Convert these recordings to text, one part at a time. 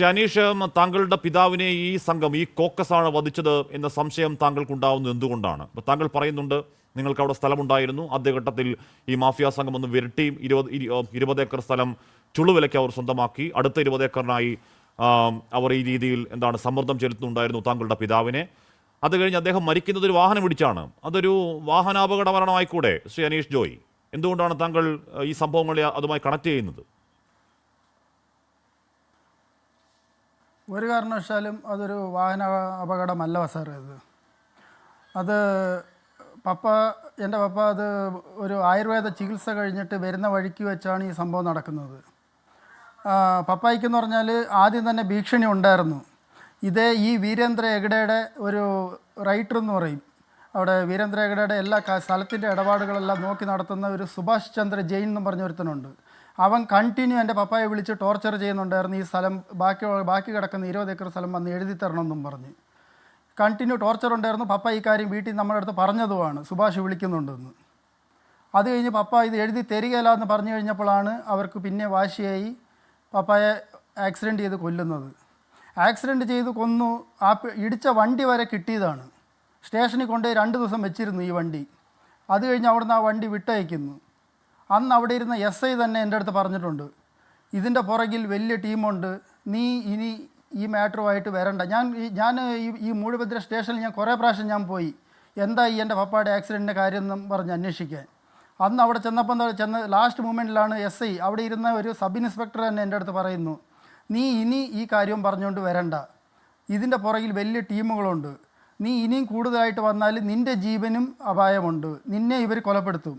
ശ്രീ അനീഷ്, താങ്കളുടെ പിതാവിനെ ഈ സംഘം, ഈ കോക്കസാണ് വധിച്ചത് എന്ന സംശയം താങ്കൾക്കുണ്ടാവുന്നത് എന്തുകൊണ്ടാണ്? അപ്പോൾ താങ്കൾ പറയുന്നുണ്ട് നിങ്ങൾക്ക് അവിടെ സ്ഥലമുണ്ടായിരുന്നു, ആദ്യഘട്ടത്തിൽ ഈ മാഫിയ സംഘം ഒന്ന് വിരട്ടി 20 ഏക്കർ സ്ഥലം ചുളുവിലയ്ക്ക് അവർ സ്വന്തമാക്കി, അടുത്ത 20 ഏക്കറിനായി അവർ ഈ രീതിയിൽ സമ്മർദ്ദം ചെലുത്തുന്നുണ്ടായിരുന്നു താങ്കളുടെ പിതാവിനെ. അത് കഴിഞ്ഞ് അദ്ദേഹം മരിക്കുന്നത് ഒരു വാഹനം ഇടിച്ചാണ്. അതൊരു വാഹനാപകട മരണമായിക്കൂടെ ശ്രീ അനീഷ് ജോയ്? എന്തുകൊണ്ടാണ് താങ്കൾ ഈ സംഭവങ്ങളെ അതുമായി കണക്ട് ചെയ്യുന്നത്? ഒരു കാരണവശാലും അതൊരു വാഹന അപകടമല്ല സാറേ. അത് എൻ്റെ പപ്പ അത് ഒരു ആയുർവേദ ചികിത്സ കഴിഞ്ഞിട്ട് വരുന്ന വഴിക്ക് വെച്ചാണ് ഈ സംഭവം നടക്കുന്നത്. പപ്പായ്ക്കെന്ന് പറഞ്ഞാൽ ആദ്യം തന്നെ ഭീഷണി ഉണ്ടായിരുന്നു. ഈ വീരേന്ദ്ര ഹെഗ്ഡെയുടെ ഒരു റൈറ്റർ എന്ന് പറയും, അവിടെ വീരേന്ദ്ര ഹെഗ്ഡെയുടെ എല്ലാ സ്ഥലത്തിൻ്റെ ഇടപാടുകളെല്ലാം നോക്കി നടത്തുന്ന ഒരു സുഭാഷ് ചന്ദ്ര ജെയിൻ എന്ന് പറഞ്ഞ ഒരുത്തനുണ്ട്. അവൻ കണ്ടിന്യൂ എൻ്റെ പപ്പായെ വിളിച്ച് ടോർച്ചർ ചെയ്യുന്നുണ്ടായിരുന്നു. ഈ സ്ഥലം ബാക്കി കിടക്കുന്ന 20 ഏക്കർ സ്ഥലം വന്ന് എഴുതി തരണമെന്നും പറഞ്ഞ് കണ്ടിന്യൂ ടോർച്ചർ ഉണ്ടായിരുന്നു. പപ്പ ഈ കാര്യം വീട്ടിൽ നമ്മുടെ അടുത്ത് പറഞ്ഞതുമാണ്, സുഭാഷ് വിളിക്കുന്നുണ്ടെന്ന്. അത് കഴിഞ്ഞ് പപ്പ ഇത് എഴുതി തരികയില്ല എന്ന് പറഞ്ഞു കഴിഞ്ഞപ്പോഴാണ് അവർക്ക് പിന്നെ വാശിയായി പപ്പായെ ആക്സിഡൻറ്റ് ചെയ്ത് കൊല്ലുന്നത്. ആക്സിഡൻറ്റ് ചെയ്ത് കൊന്നു. ഇടിച്ച വണ്ടി വരെ കിട്ടിയതാണ്. സ്റ്റേഷനിൽ കൊണ്ടുപോയി 2 ദിവസം വെച്ചിരുന്നു ഈ വണ്ടി. അത് കഴിഞ്ഞ് അവിടുന്ന് ആ വണ്ടി വിട്ടയക്കുന്നു. അന്ന് അവിടെ ഇരുന്ന SI തന്നെ എൻ്റെ അടുത്ത് പറഞ്ഞിട്ടുണ്ട്, ഇതിൻ്റെ പുറകിൽ വലിയ ടീമുണ്ട്, നീ ഇനി ഈ മാറ്ററുമായിട്ട് വരണ്ട. ഞാൻ ഈ മൂടുപദ്ര സ്റ്റേഷനിൽ ഞാൻ കുറേ പ്രാവശ്യം ഞാൻ പോയി, എന്താ ഈ എൻ്റെ പപ്പയുടെ ആക്സിഡൻറ്റിൻ്റെ കാര്യം എന്നും പറഞ്ഞ് അന്വേഷിക്കാൻ. അന്ന് അവിടെ ചെന്ന് ലാസ്റ്റ് മൂമെൻറ്റിലാണ് SI അവിടെ ഇരുന്ന ഒരു സബ് ഇൻസ്പെക്ടർ തന്നെ എൻ്റെ അടുത്ത് പറയുന്നു, നീ ഇനി ഈ കാര്യവും പറഞ്ഞുകൊണ്ട് വരണ്ട, ഇതിൻ്റെ പുറകിൽ വലിയ ടീമുകളുണ്ട്, നീ ഇനിയും കൂടുതലായിട്ട് വന്നാൽ നിൻ്റെ ജീവനും അപായമുണ്ട്, നിന്നെ ഇവർ കൊലപ്പെടുത്തും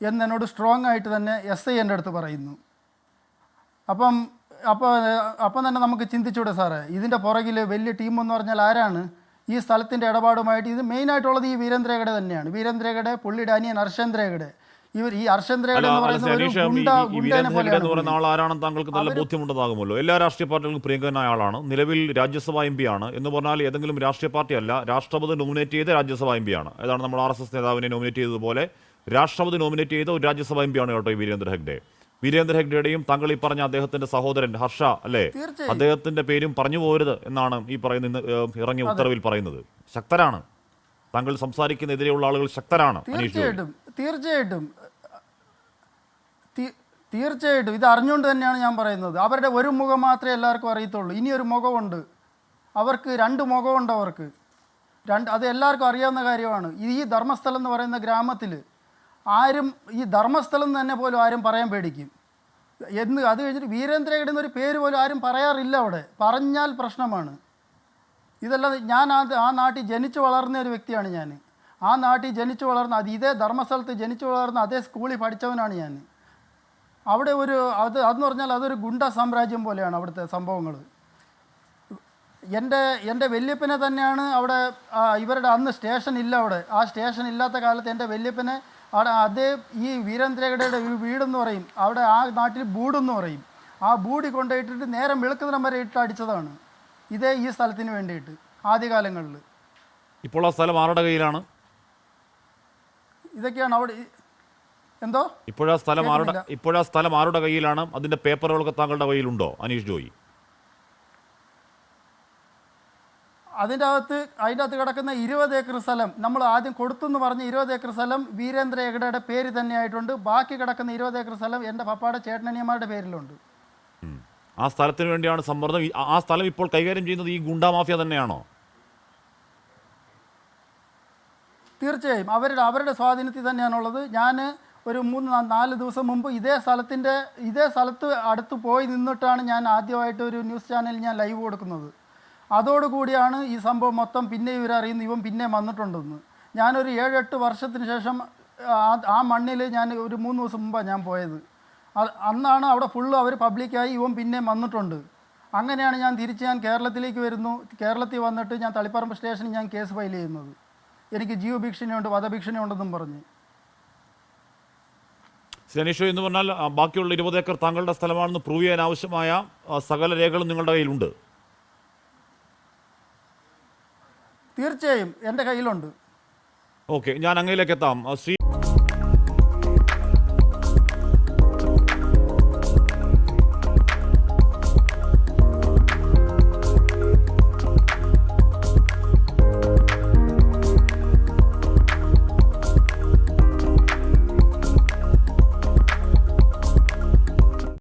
എന്നോട് സ്ട്രോങ് ആയിട്ട് തന്നെ SI എൻ്റെ അടുത്ത് പറയുന്നു. അപ്പം തന്നെ നമുക്ക് ചിന്തിച്ചൂടെ സാറേ, ഇതിൻ്റെ പുറകിൽ വലിയ ടീമെന്ന് പറഞ്ഞാൽ ആരാണ്? ഈ സ്ഥലത്തിൻ്റെ ഇടപാടുമായിട്ട് ഇത് മെയിനായിട്ടുള്ളത് ഈ വീരേന്ദ്ര ഹെഗ്ഡെ തന്നെയാണ്. വീരേന്ദ്ര ഹെഗ്ഡെ, പുള്ളിയുടെ അനിയൻ ഹർഷേന്ദ്ര ഹെഗ്ഡെ. ഈ ഹർഷേന്ദ്ര ഹെഗ്ഡെ എന്ന് പറയുന്ന ആളാണെന്ന് താങ്കൾക്ക് നല്ല ബോധ്യമുണ്ടതാകുമല്ലോ. എല്ലാ രാഷ്ട്രീയ പാർട്ടികൾക്കും പ്രിയങ്കരനായ ആളാണ്. നിലവിൽ രാജ്യസഭാ MP ആണ് എന്ന് പറഞ്ഞാൽ ഏതെങ്കിലും രാഷ്ട്രീയ പാർട്ടി അല്ല, രാഷ്ട്രപതി നോമിനേറ്റ് ചെയ്ത രാജ്യസഭാ MP ആണ്. ഏതാണ് നമ്മൾ RSS നേതാവിനെ നോമിനേറ്റ് ചെയ്തതുപോലെ രാഷ്ട്രപതി നോമിനേറ്റ് ചെയ്ത ഒരു രാജ്യസഭാ MP ആണ് കേട്ടോ ഈ വീരേന്ദ്ര ഹെഗ്ഡെ. വീരേന്ദ്ര ഹെഗ്ഡെയുടെയും താങ്കൾ ഈ പറഞ്ഞ അദ്ദേഹത്തിന്റെ സഹോദരൻ ഹർഷ അല്ലേ, അദ്ദേഹത്തിന്റെ പേരും പറഞ്ഞു പോരുത് എന്നാണ് ഈ പറയുന്ന ഇറങ്ങിയ ഉത്തരവിൽ പറയുന്നത്. ശക്തരാണ് താങ്കൾ സംസാരിക്കുന്നതിരെയുള്ള ആളുകൾ, ശക്തരാണ്. തീർച്ചയായിട്ടും ഇത് അറിഞ്ഞുകൊണ്ട് തന്നെയാണ് ഞാൻ പറയുന്നത്. അവരുടെ ഒരു മുഖം മാത്രമേ എല്ലാവർക്കും അറിയത്തുള്ളൂ, ഇനിയൊരു മുഖമുണ്ട് അവർക്ക്, 2 മുഖമുണ്ട് അവർക്ക്. അത് എല്ലാവർക്കും അറിയാവുന്ന കാര്യമാണ്. ഈ ധർമ്മസ്ഥലം എന്ന് പറയുന്ന ഗ്രാമത്തിൽ ആരും ഈ ധർമ്മസ്ഥലം തന്നെ പോലും ആരും പറയാൻ പേടിക്കും. അത് കഴിഞ്ഞിട്ട് വീരേന്ദ്ര ഹെഗ്ഡെ എന്നൊരു പേര് പോലും ആരും പറയാറില്ല അവിടെ, പറഞ്ഞാൽ പ്രശ്നമാണ്. ഇതെല്ലാം ഞാൻ ആ നാട്ടിൽ ജനിച്ചു വളർന്ന ഒരു വ്യക്തിയാണ്. ഞാൻ ആ നാട്ടിൽ ജനിച്ചു വളർന്ന, ഇതേ ധർമ്മസ്ഥലത്ത് ജനിച്ചു വളർന്ന അതേ സ്കൂളിൽ പഠിച്ചവനാണ് ഞാൻ. അവിടെ അതെന്ന് പറഞ്ഞാൽ അതൊരു ഗുണ്ട സാമ്രാജ്യം പോലെയാണ് അവിടുത്തെ സംഭവങ്ങൾ. എൻ്റെ വല്യപ്പനെ തന്നെയാണ് അവിടെ ഇവരുടെ അന്ന് സ്റ്റേഷൻ ഇല്ല അവിടെ. ആ സ്റ്റേഷൻ ഇല്ലാത്ത കാലത്ത് എൻ്റെ വല്യപ്പനെ അവിടെ ഈ വീരേന്ദ്ര ഹെഗ്ഡെയുടെ വീടെന്ന് പറയും, അവിടെ ആ നാട്ടിൽ ബൂടെന്ന് പറയും, ആ ബൂടി കൊണ്ടുപോയിട്ടിട്ട് നേരം വെളുക്കുന്നിടം വരെ ഇട്ട് അടിച്ചതാണ് ഈ സ്ഥലത്തിന് വേണ്ടിയിട്ട് ആദ്യകാലങ്ങളിൽ. ഇപ്പോൾ ആ സ്ഥലം ആരുടെ കയ്യിലാണ്? ഇതൊക്കെയാണ് അവിടെ. എന്തോ ഇപ്പോഴാ സ്ഥലം ആരുടെ കയ്യിലാണ്? അതിന്റെ പേപ്പറുകളൊക്കെ താങ്കളുടെ കയ്യിലുണ്ടോ അനീഷ് ജോയി? അതിൻ്റെ അകത്ത് കിടക്കുന്ന 20 ഏക്കർ സ്ഥലം നമ്മൾ ആദ്യം കൊടുത്തെന്ന് പറഞ്ഞ് 20 ഏക്കർ സ്ഥലം വീരേന്ദ്ര ഹെഗ്ഡെയുടെ പേര് തന്നെയായിട്ടുണ്ട്. ബാക്കി കിടക്കുന്ന 20 ഏക്കർ സ്ഥലം എൻ്റെ പപ്പായുടെ ചേട്ടനിയന്മാരുടെ പേരിലുണ്ട്. ആ സ്ഥലത്തിന് വേണ്ടിയാണ് സമ്മർദ്ദം. ആ സ്ഥലം ഇപ്പോൾ കൈകാര്യം ചെയ്യുന്നത് ഈ ഗുണ്ടാ മാഫിയ തന്നെയാണോ? തീർച്ചയായും അവരുടെ സ്വാധീനത്തിൽ തന്നെയാണുള്ളത്. ഞാൻ ഒരു 3-4 ദിവസം മുമ്പ് ഇതേ സ്ഥലത്ത് അടുത്ത് പോയി നിന്നിട്ടാണ് ഞാൻ ആദ്യമായിട്ട് ഒരു ന്യൂസ് ചാനലിൽ ഞാൻ ലൈവ് കൊടുക്കുന്നത്. അതോടുകൂടിയാണ് ഈ സംഭവം മൊത്തം പിന്നെ ഇവരറിയുന്നു ഇവൻ പിന്നെ വന്നിട്ടുണ്ടെന്ന്. ഞാനൊരു 7-8 വർഷത്തിന് ശേഷം ആ മണ്ണിൽ ഞാൻ ഒരു 3 ദിവസം മുമ്പാണ് ഞാൻ പോയത്. അന്നാണ് അവിടെ ഫുള്ള് അവർ പബ്ലിക്കായി ഇവൻ പിന്നെ വന്നിട്ടുണ്ട്. അങ്ങനെയാണ് ഞാൻ കേരളത്തിലേക്ക് വരുന്നു. കേരളത്തിൽ വന്നിട്ട് ഞാൻ തളിപ്പറമ്പ് സ്റ്റേഷനിൽ ഞാൻ കേസ് ഫയൽ ചെയ്യുന്നത്. എനിക്ക് ജീവഭീഷണിയുണ്ട്, വധഭീഷണി ഉണ്ടെന്നും പറഞ്ഞ്. അനീഷ് എന്ന് പറഞ്ഞാൽ ബാക്കിയുള്ള 20 ഏക്കർ താങ്കളുടെ സ്ഥലമാണെന്ന് പ്രൂവ് ചെയ്യാൻ ആവശ്യമായ സകല രേഖകളും നിങ്ങളുടെ കയ്യിലുണ്ട്? തീർച്ചയായും എൻ്റെ കയ്യിലുണ്ട്. ഓക്കെ, ഞാൻ അങ്ങയിലേക്ക് എത്താം. ശ്രീ